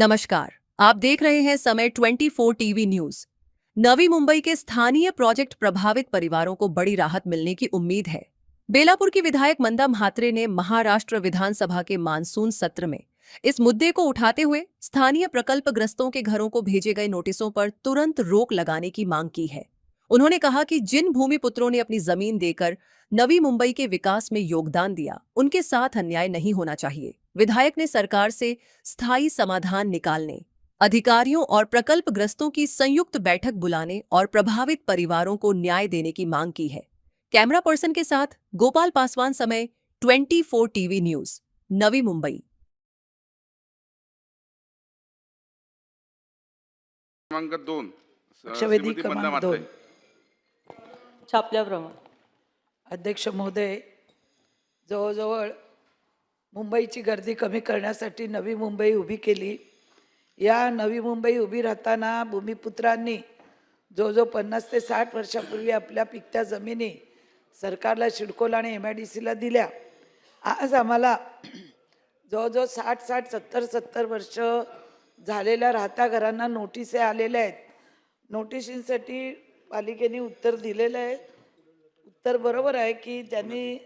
नमस्कार, आप देख रहे हैं समय 24 टीवी न्यूज। नवी मुंबई के स्थानीय प्रोजेक्ट प्रभावित परिवारों को बड़ी राहत मिलने की उम्मीद है। बेलापुर की विधायक मंदा म्हात्रे ने महाराष्ट्र विधानसभा के मानसून सत्र में इस मुद्दे को उठाते हुए स्थानीय प्रकल्पग्रस्तों के घरों को भेजे गए नोटिसों पर तुरंत रोक लगाने की मांग की है। उन्होंने कहा कि जिन भूमिपुत्रों ने अपनी जमीन देकर नवी मुंबई के विकास में योगदान दिया, उनके साथ अन्याय नहीं होना चाहिए। विधायक ने सरकार से स्थायी समाधान निकालने, अधिकारियों और प्रकल्पग्रस्तों की संयुक्त बैठक बुलाने और प्रभावित परिवारों को न्याय देने की मांग की है। कैमरा पर्सन के साथ गोपाल पासवान, समय 24 टीवी न्यूज, नवी मुंबई। क्रमांक 2 लक्षवेधी श्रीमती मंदा क्रमांक म्हात्रे. 2. छापल्याप्रमाणे अध्यक्ष महोदय, जवळजवळ मुंबईची गर्दी कमी करण्यासाठी नवी मुंबई उभी केली. या नवी मुंबई उभी राहताना भूमिपुत्रांनी जो 50 ते 60 वर्षापूर्वी आपल्या पिकत्या जमिनी सरकारला, सिडकोला आणि MIDCला दिल्या. आज आम्हाला जवळजवळ 60-70 वर्ष झालेल्या राहत्या घरांना नोटिसे आलेल्या आहेत. नोटिशींसाठी पालिकेने उत्तर दिलेलं आहे. उत्तर बरोबर आहे की त्यांनी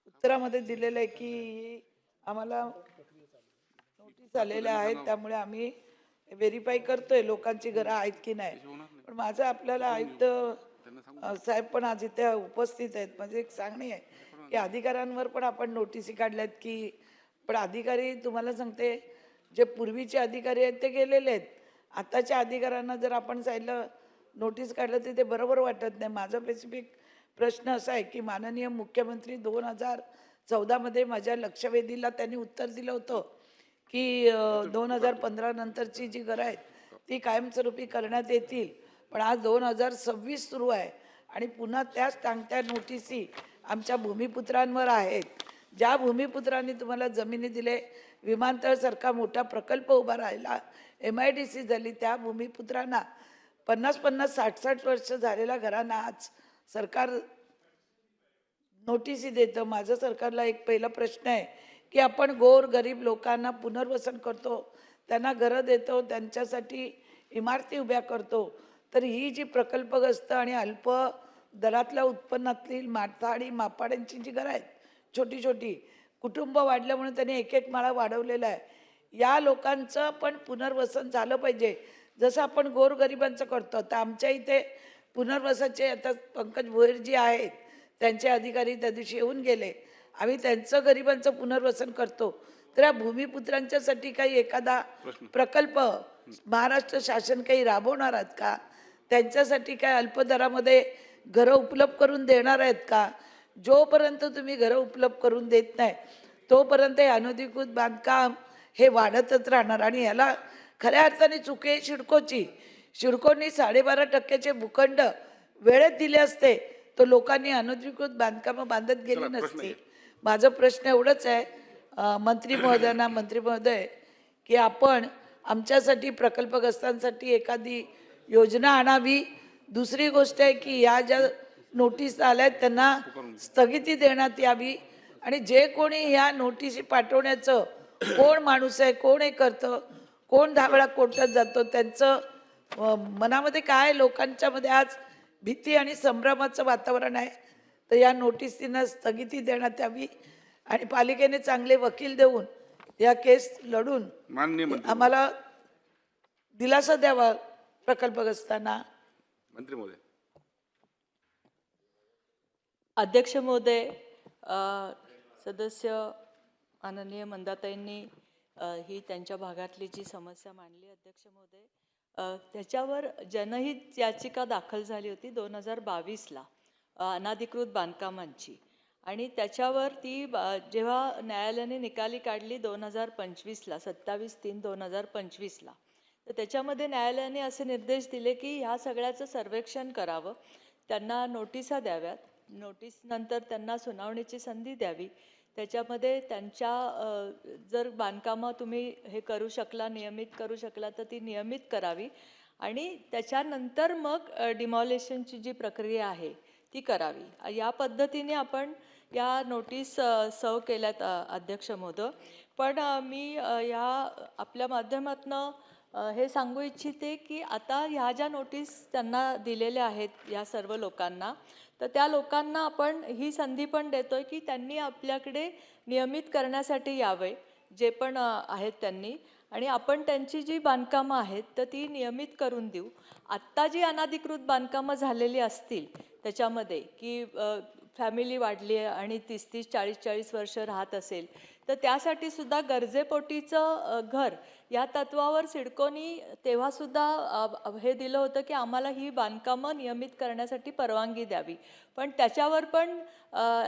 उत्तरामध्ये दिलेलं आहे की आम्हाला नोटीस आलेल्या आहेत, त्यामुळे आम्ही व्हेरीफाय करतोय लोकांची घरं आहेत की नाही. पण माझं आपल्याला आयुक्त साहेब पण आज इथे उपस्थित आहेत. म्हणजे एक सांगणे आहे की अधिकाऱ्यांवर पण आपण नोटीसी काढल्यात की, पण अधिकारी तुम्हाला सांगते, जे पूर्वीचे अधिकारी आहेत ते गेलेले आहेत. आताच्या अधिकाऱ्यांना जर आपण सांगितलं नोटीस काढलं तर ते बरोबर वाटत नाही. माझा स्पेसिफिक प्रश्न असा आहे की माननीय मुख्यमंत्री 2014 मध्ये माझ्या लक्षवेधीला त्यांनी उत्तर दिलं होतं की 2015 नंतरची जी घरं आहेत ती कायमस्वरूपी करण्यात येतील. पण आज 2026 सुरू आहे आणि पुन्हा त्याच टांगत्या नोटिसी आमच्या भूमिपुत्रांवर आहेत. ज्या भूमिपुत्रांनी तुम्हाला जमिनी दिले, विमानतळासारखा मोठा प्रकल्प उभा राहिला, MIDC झाली, त्या भूमिपुत्रांना 50-50, 60-60 वर्ष झालेल्या घरांना आज सरकार नोटिसी देतं. माझं सरकारला एक पहिला प्रश्न आहे की आपण गोर गरीब लोकांना पुनर्वसन करतो, त्यांना घरं देतो, त्यांच्यासाठी इमारती उभ्या करतो, तर ही जी प्रकल्पग्रस्त आणि अल्प दरातल्या उत्पन्नातील माथाडी मापाड्यांची जी घरं आहेत, छोटी छोटी, कुटुंब वाढल्यामुळे त्यांनी एक माळा वाढवलेला आहे, या लोकांचं पण पुनर्वसन झालं पाहिजे जसं आपण गोरगरिबांचं करतो. तर आमच्या इथे पुनर्वसनाचे आता पंकज भोईरजी आहेत, त्यांचे अधिकारी त्या दिवशी येऊन गेले. आम्ही त्यांचं गरिबांचं पुनर्वसन करतो. तर या भूमिपुत्रांच्यासाठी काही एखादा प्रकल्प महाराष्ट्र शासन काही राबवणार आहेत का? त्यांच्यासाठी काय अल्पदरामध्ये घरं उपलब्ध करून देणार आहेत का? जोपर्यंत तुम्ही घरं उपलब्ध करून देत नाही तोपर्यंत हे अनधिकृत बांधकाम हे वाढतच राहणार. आणि ह्याला खऱ्या अर्थाने चूक आहे सिडकोची. सिडकोनी 12.5% भूखंड वेळेत दिले असते तर लोकांनी अनधिकृत बांधकामं बांधत गेली नसती. माझा प्रश्न एवढंच आहे मंत्री महोदय, की आपण आमच्यासाठी प्रकल्पग्रस्तांसाठी एखादी योजना आणावी. दुसरी गोष्ट आहे की या ज्या नोटीस आल्या आहेत त्यांना स्थगिती देण्यात यावी. आणि जे कोणी ह्या नोटिसी पाठवण्याचं कोण माणूस आहे, कोण हे करतं, कोण 10 वेळा कोर्टात जातो, त्यांचं मनामध्ये काय, लोकांच्या मध्ये आज भीती आणि संभ्रमाचं वातावरण आहे. तर या नोटिसींना स्थगिती देण्यात यावी आणि पालिकेने चांगले वकील देऊन या केस लढून आम्हाला दिलासा द्यावा प्रकल्पग्रस्तांना. मंत्री महोदय. अध्यक्ष महोदय, सदस्य माननीय मंदाताईंनी ही त्यांच्या भागातली जी समस्या मांडली. अध्यक्ष महोदय, त्याच्यावर जनहित याचिका दाखल झाली होती 2022ला अनाधिकृत बांधकामांची, आणि त्याच्यावर ती जेव्हा न्यायालयाने निकाली काढली 2025ला 27/3/2025ला, तर त्याच्यामध्ये न्यायालयाने असे निर्देश दिले की ह्या सगळ्याचं सर्वेक्षण करावं, त्यांना नोटिसा द्याव्यात, नोटीसनंतर त्यांना सुनावणीची संधी द्यावी, त्याच्यामध्ये त्यांच्या जर बांधकामं तुम्ही हे करू शकला, नियमित करू शकला तर ती नियमित करावी, आणि त्याच्यानंतर मग डिमॉलिशनची जी प्रक्रिया आहे ती करावी. या पद्धतीने आपण या नोटीस सर्व केल्यात अध्यक्ष महोदय. पण मी ह्या आपल्या माध्यमातनं हे सांगू इच्छिते की आता ह्या ज्या नोटीस त्यांना दिलेल्या आहेत या सर्व लोकांना, तर त्या लोकांना आपण ही संधी पण देतोय की त्यांनी आपल्याकडे नियमित करण्यासाठी यावे, जे पण आहेत त्यांनी, आणि आपण त्यांची जी बांधकामं आहेत तर ती नियमित करून देऊ. आत्ता जी अनधिकृत बांधकामं झालेली असतील त्याच्यामध्ये की फॅमिली वाढली आहे आणि 30-30, 40-40 वर्ष राहत असेल, तर त्यासाठी सुद्धा गरजेपोटीचं घर या तत्वावर सिडकोनी तेव्हासुद्धा हे दिलं होतं की आम्हाला ही बांधकामं नियमित करण्यासाठी परवानगी द्यावी. पण त्याच्यावर पण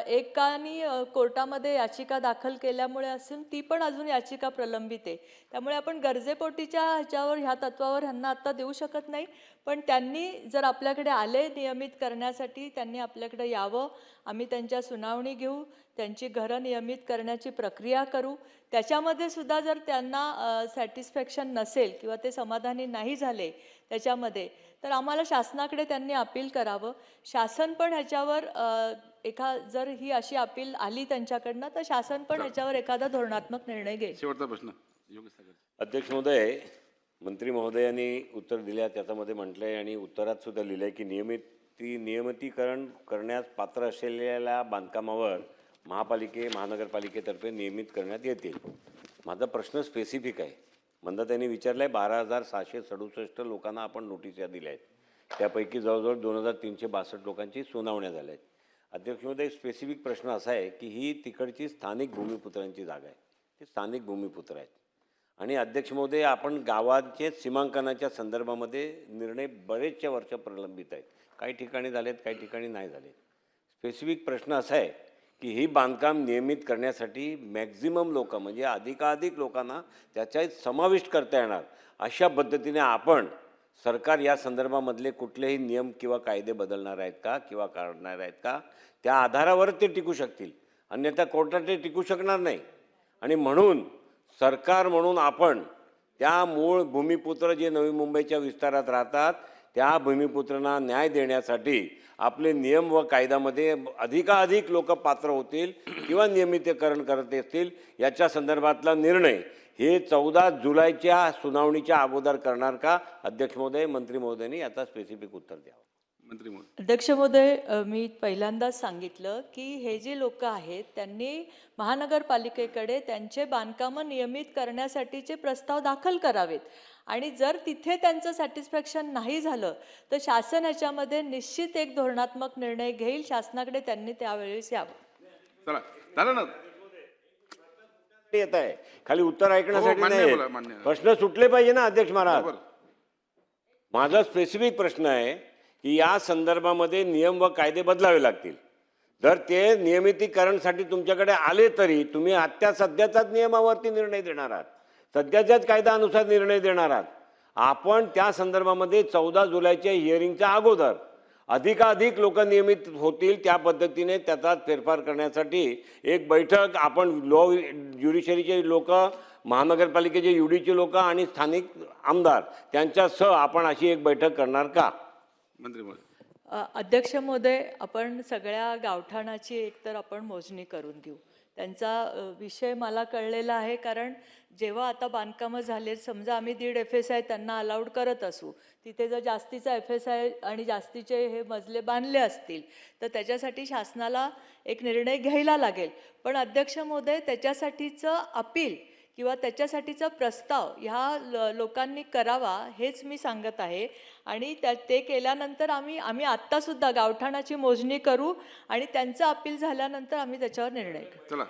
एकानी कोर्टामध्ये याचिका दाखल केल्यामुळे असून ती पण अजून याचिका प्रलंबित आहे. त्यामुळे आपण गरजेपोटीच्या ह्याच्यावर ह्या तत्वावर ह्यांना आत्ता देऊ शकत नाही. पण त्यांनी जर आपल्याकडे आले नियमित करण्यासाठी, त्यांनी आपल्याकडे यावं, आम्ही त्यांच्या सुनावणी घेऊ, त्यांची घरं नियमित करण्याची प्रक्रिया करू. त्याच्यामध्ये सुद्धा जर त्यांना सॅटिस्फॅक्शन नसेल किंवा ते समाधानी नाही झाले त्याच्यामध्ये, तर आम्हाला शासनाकडे त्यांनी अपील करावं. शासन पण ह्याच्यावर जर ही अशी अपील आली त्यांच्याकडनं, तर शासन पण ह्याच्यावर एखादा धोरणात्मक निर्णय घेईल. शेवटचा प्रश्न योगेश सागर. अध्यक्ष महोदय, मंत्री महोदयांनी उत्तर दिल्या त्याच्यामध्ये म्हटलंय आणि उत्तरात सुद्धा लिहिलंय की नियमितीकरण करण्यास पात्र असलेल्या बांधकामावर महानगरपालिकेतर्फे नियमित करण्यात येतील. माझा प्रश्न स्पेसिफिक आहे. मंदाताईंनी विचारलाय 12,667 लोकांना आपण नोटिसा दिल्या आहेत. त्यापैकी जवळजवळ 2,362 लोकांची सुनावण्या झाल्या आहेत. अध्यक्ष महोदय, स्पेसिफिक प्रश्न असा आहे की ही तिकडची स्थानिक भूमिपुत्रांची जागा आहे. ते स्थानिक भूमिपुत्र आहेत. आणि अध्यक्ष महोदय, आपण गावांचे सीमांकनाच्या संदर्भामध्ये निर्णय बरेचशा वर्ष प्रलंबित आहेत. काही ठिकाणी झालेत, काही ठिकाणी नाही झाले. स्पेसिफिक प्रश्न असा आहे की ही बांधकाम नियमित करण्यासाठी मॅक्झिमम लोक म्हणजे अधिकाधिक लोकांना त्याच्यात समाविष्ट करता येणार अशा पद्धतीने आपण सरकार या संदर्भामधले कुठलेही नियम किंवा कायदे बदलणार आहेत का किंवा काढणार आहेत का, त्या आधारावर ते टिकू शकतील. अन्यथा कोर्टात ते टिकू शकणार नाही. आणि म्हणून सरकार म्हणून आपण त्या मूळ भूमिपुत्र जे नवी मुंबईच्या विस्तारात राहतात त्या भूमिपुत्रांना न्याय देण्यासाठी आपले नियम व कायद्यामध्ये अधिकाधिक लोक पात्र होतील किंवा नियमितीकरण करत असतील याच्या संदर्भातला निर्णय हे 14 जुलैच्या सुनावणीच्या अगोदर करणार का? अध्यक्ष महोदय, मंत्री महोदयांनी याचा स्पेसिफिक उत्तर द्यावं. मंत्री महोदय. अध्यक्ष महोदय, मी पहिल्यांदाच सांगितलं की हे जे लोक आहेत त्यांनी महानगरपालिकेकडे त्यांचे बांधकामं नियमित करण्यासाठीचे प्रस्ताव दाखल करावेत. आणि जर तिथे त्यांचं सॅटिस्फॅक्शन नाही झालं तर शासन याच्यामध्ये निश्चित एक धोरणात्मक निर्णय घेईल. शासनाकडे त्यांनी त्यावेळेस यावं. चला झालं ना. येत आहे खाली उत्तर ऐकण्यासाठी मान्य नाही. बोला, मान्य. प्रश्न सुटले पाहिजे ना अध्यक्ष महाराज. बरोबर. माझा स्पेसिफिक प्रश्न आहे की या संदर्भामध्ये नियम व कायदे बदलावे लागतील. जर ते नियमितीकरणसाठी तुमच्याकडे आले तरी तुम्ही आत्ता सध्याच्याच नियमावरती निर्णय देणार आहात, सध्याच्याच कायद्यानुसार निर्णय देणार आहात. आपण त्या संदर्भामध्ये 14 जुलैच्या हिअरिंगच्या अगोदर अधिकाधिक लोक नियमित होतील त्या पद्धतीने त्याचा फेरफार करण्यासाठी एक बैठक आपण ज्युडिशरीचे लोक, महानगरपालिकेचे युडीचे लोक आणि स्थानिक आमदार त्यांच्यासह आपण अशी एक बैठक करणार का? मंत्री महोदय. अध्यक्ष महोदय, आपण सगळ्या गावठाणाची एकतर आपण मोजणी करून घेऊ. त्यांचा विषय मला कळलेला आहे. कारण जेव्हा आता बांधकामं झाले, समजा आम्ही 1.5 FSI त्यांना अलाउड करत असू, तिथे जर जास्तीचा FSI आणि जास्तीचे हे मजले बांधले असतील तर त्याच्यासाठी शासनाला एक निर्णय घ्यायला लागेल. पण अध्यक्ष महोदय, त्याच्यासाठीचं अपील किंवा त्याच्यासाठीचा प्रस्ताव ह्या लोकांनी करावा हेच मी सांगत आहे. आणि ते केल्यानंतर आम्ही आत्तासुद्धा गावठाणाची मोजणी करू आणि त्यांचं अपील झाल्यानंतर आम्ही त्याच्यावर निर्णय घेऊ. चला